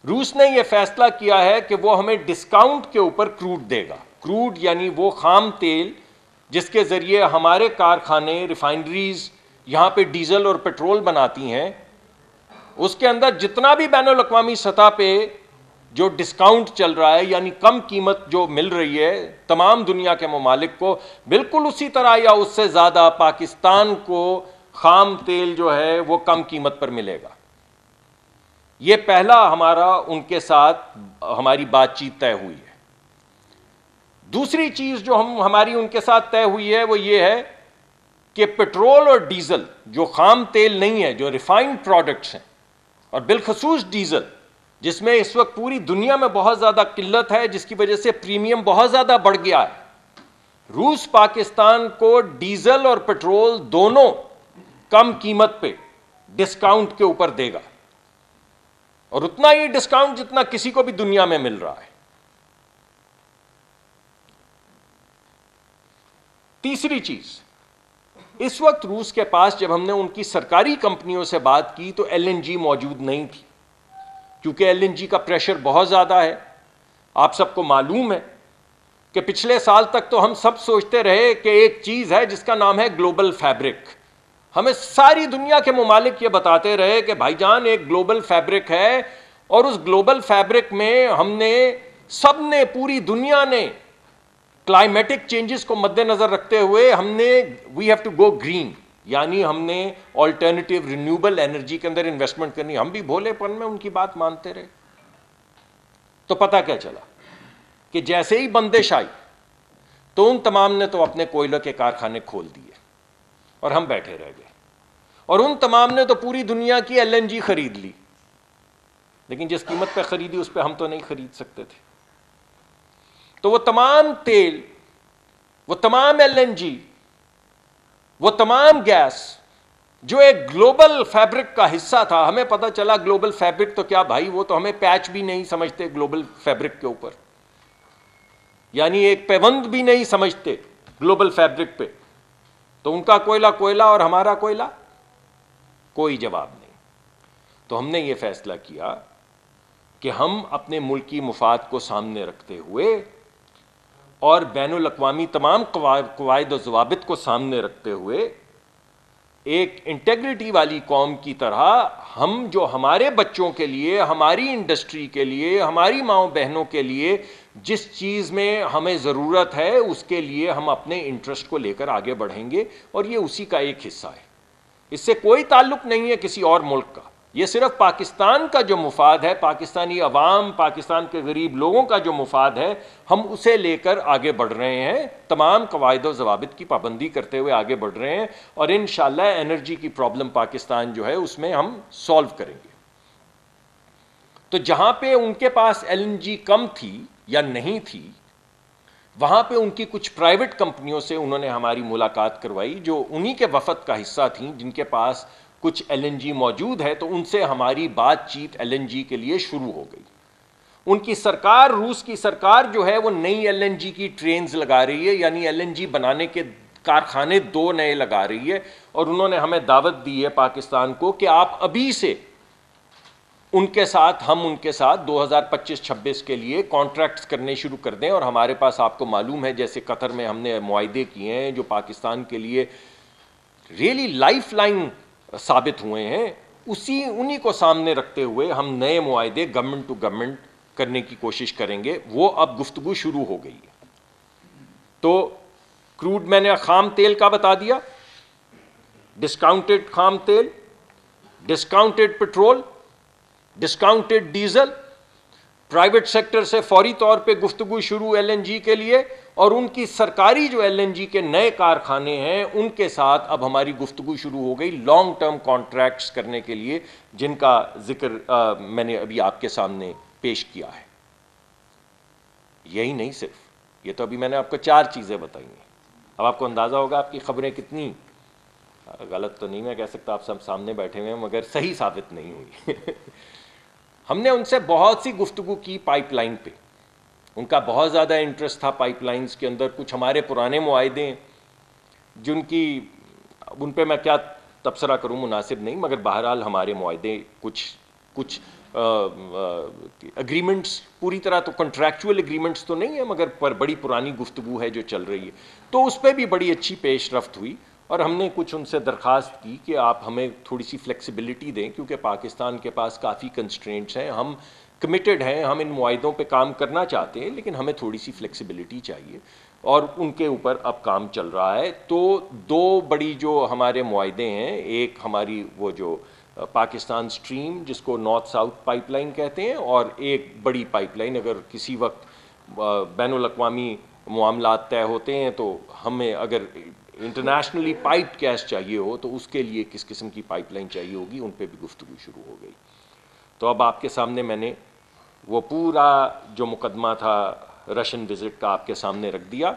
روس نے یہ فیصلہ کیا ہے کہ وہ ہمیں ڈسکاؤنٹ کے اوپر کروڈ دے گا. کروڈ یعنی وہ خام تیل جس کے ذریعے ہمارے کارخانے ریفائنریز یہاں پہ ڈیزل اور پیٹرول بناتی ہیں, اس کے اندر جتنا بھی بین الاقوامی سطح پہ جو ڈسکاؤنٹ چل رہا ہے, یعنی کم قیمت جو مل رہی ہے تمام دنیا کے ممالک کو, بالکل اسی طرح یا اس سے زیادہ پاکستان کو خام تیل جو ہے وہ کم قیمت پر ملے گا. یہ پہلا ہمارا ان کے ساتھ ہماری بات چیت طے ہوئی ہے. دوسری چیز جو ہماری ان کے ساتھ طے ہوئی ہے وہ یہ ہے کہ پیٹرول اور ڈیزل جو خام تیل نہیں ہے, جو ریفائنڈ پروڈکٹس ہیں, اور بالخصوص ڈیزل جس میں اس وقت پوری دنیا میں بہت زیادہ قلت ہے, جس کی وجہ سے پریمیم بہت زیادہ بڑھ گیا ہے, روس پاکستان کو ڈیزل اور پیٹرول دونوں کم قیمت پہ ڈسکاؤنٹ کے اوپر دے گا, اور اتنا ہی ڈسکاؤنٹ جتنا کسی کو بھی دنیا میں مل رہا ہے. تیسری چیز, اس وقت روس کے پاس جب ہم نے ان کی سرکاری کمپنیوں سے بات کی تو ایل این جی موجود نہیں تھی, کیونکہ ایل این جی کا پریشر بہت زیادہ ہے. آپ سب کو معلوم ہے کہ پچھلے سال تک تو ہم سب سوچتے رہے کہ ایک چیز ہے جس کا نام ہے گلوبل فیبرک. ہمیں ساری دنیا کے ممالک یہ بتاتے رہے کہ بھائی جان ایک گلوبل فیبرک ہے, اور اس گلوبل فیبرک میں ہم نے سب نے, پوری دنیا نے کلائمیٹک چینجز کو مد نظر رکھتے ہوئے ہم نے we have to go green, یعنی ہم نے آلٹرنیٹیو رینیوبل انرجی کے اندر انویسٹمنٹ کرنی. ہم بھی بھولے پن میں ان کی بات مانتے رہے. تو پتہ کیا چلا کہ جیسے ہی بندش آئی تو ان تمام نے تو اپنے کوئلے کے کارخانے کھول دیے اور ہم بیٹھے رہ گئے, اور ان تمام نے تو پوری دنیا کی ایل این جی خرید لی, لیکن جس قیمت پہ خریدی اس پہ ہم تو نہیں خرید سکتے تھے. تو وہ تمام تیل, وہ تمام ایل این جی, وہ تمام گیس جو ایک گلوبل فیبرک کا حصہ تھا, ہمیں پتہ چلا گلوبل فیبرک تو کیا بھائی, وہ تو ہمیں پیچ بھی نہیں سمجھتے گلوبل فیبرک کے اوپر, یعنی ایک پیوند بھی نہیں سمجھتے گلوبل فیبرک پہ. تو ان کا کوئلہ اور ہمارا کوئلہ, کوئی جواب نہیں. تو ہم نے یہ فیصلہ کیا کہ ہم اپنے ملکی مفاد کو سامنے رکھتے ہوئے اور بین الاقوامی تمام قواعد و ضوابط کو سامنے رکھتے ہوئے ایک انٹیگریٹی والی قوم کی طرح ہم جو ہمارے بچوں کے لیے, ہماری انڈسٹری کے لیے, ہماری ماؤں بہنوں کے لیے جس چیز میں ہمیں ضرورت ہے اس کے لیے ہم اپنے انٹرسٹ کو لے کر آگے بڑھیں گے, اور یہ اسی کا ایک حصہ ہے. اس سے کوئی تعلق نہیں ہے کسی اور ملک کا, یہ صرف پاکستان کا جو مفاد ہے, پاکستانی عوام, پاکستان کے غریب لوگوں کا جو مفاد ہے, ہم اسے لے کر آگے بڑھ رہے ہیں, تمام قواعد و ضوابط کی پابندی کرتے ہوئے آگے بڑھ رہے ہیں, اور انشاءاللہ انرجی کی پرابلم پاکستان جو ہے اس میں ہم سولو کریں گے. تو جہاں پہ ان کے پاس ایل این جی کم تھی یا نہیں تھی, وہاں پہ ان کی کچھ پرائیویٹ کمپنیوں سے انہوں نے ہماری ملاقات کروائی جو انہی کے وفد کا حصہ تھیں, جن کے پاس کچھ ایل این جی موجود ہے. تو ان سے ہماری بات چیت ایل این جی کے لیے شروع ہو گئی. ان کی سرکار, روس کی سرکار جو ہے وہ نئی ایل این جی کی ٹرینز لگا رہی ہے, یعنی ایل این جی بنانے کے کارخانے 2 نئے لگا رہی ہے, اور انہوں نے ہمیں دعوت دی ہے پاکستان کو کہ آپ ابھی سے ان کے ساتھ, ہم ان کے ساتھ 2025-26 کے لیے کانٹریکٹس کرنے شروع کر دیں. اور ہمارے پاس آپ کو معلوم ہے جیسے قطر میں ہم نے معاہدے کیے ہیں جو پاکستان کے لیے ریئلی لائف لائن ثابت ہوئے ہیں, انہی کو سامنے رکھتے ہوئے ہم نئے معاہدے گورنمنٹ ٹو گورنمنٹ کرنے کی کوشش کریں گے. وہ اب گفتگو شروع ہو گئی ہے. تو کروڈ میں نے خام تیل کا بتا دیا, ڈسکاؤنٹڈ خام تیل, discounted petrol, discounted diesel, private sector سے فوری طور پہ گفتگو شروع ایل این جی کے لیے, اور ان کی سرکاری جو ایل این جی کے نئے کارخانے ہیں ان کے ساتھ اب ہماری گفتگو شروع ہو گئی لانگ ٹرم کانٹریکٹس کرنے کے لیے, جن کا ذکر میں نے ابھی آپ کے سامنے پیش کیا ہے. یہی نہیں صرف, یہ تو ابھی میں نے آپ کو 4 چیزیں بتائی ہیں. اب آپ کو اندازہ ہوگا آپ کی خبریں کتنی غلط تو نہیں میں کہہ سکتا, آپ سب سامنے بیٹھے ہوئے ہیں, مگر صحیح ثابت نہیں ہوئی. ہم نے ان سے بہت سی گفتگو کی پائپ لائن پہ, ان کا بہت زیادہ انٹرسٹ تھا پائپ لائنز کے اندر. کچھ ہمارے پرانے معاہدے ہیں جن کی ان پہ میں کیا تبصرہ کروں مناسب نہیں, مگر بہرحال ہمارے معاہدے کچھ اگریمنٹس پوری طرح تو کنٹریکچول اگریمنٹس تو نہیں ہیں مگر پر بڑی پرانی گفتگو ہے جو چل رہی ہے، تو اس پہ بھی بڑی اچھی پیش رفت ہوئی، اور ہم نے کچھ ان سے درخواست کی کہ آپ ہمیں تھوڑی سی فلیکسیبلٹی دیں، کیونکہ پاکستان کے پاس کافی کنسٹرینٹس ہیں، ہم کمیٹڈ ہیں، ہم ان معاہدوں پہ کام کرنا چاہتے ہیں، لیکن ہمیں تھوڑی سی فلیکسیبلٹی چاہیے، اور ان کے اوپر اب کام چل رہا ہے۔ تو دو بڑی جو ہمارے معاہدے ہیں، ایک ہماری وہ جو پاکستان سٹریم جس کو نارتھ ساؤتھ پائپ لائن کہتے ہیں، اور ایک بڑی پائپ لائن اگر کسی وقت بین الاقوامی معاملات طے ہوتے ہیں تو ہمیں اگر انٹرنیشنلی پائپڈ گیس چاہیے ہو تو اس کے لیے کس قسم کی پائپ لائن چاہیے ہوگی، ان پہ بھی گفتگو شروع ہو گئی۔ تو اب آپ کے سامنے میں نے وہ پورا جو مقدمہ تھا رشین وزٹ کا آپ کے سامنے رکھ دیا۔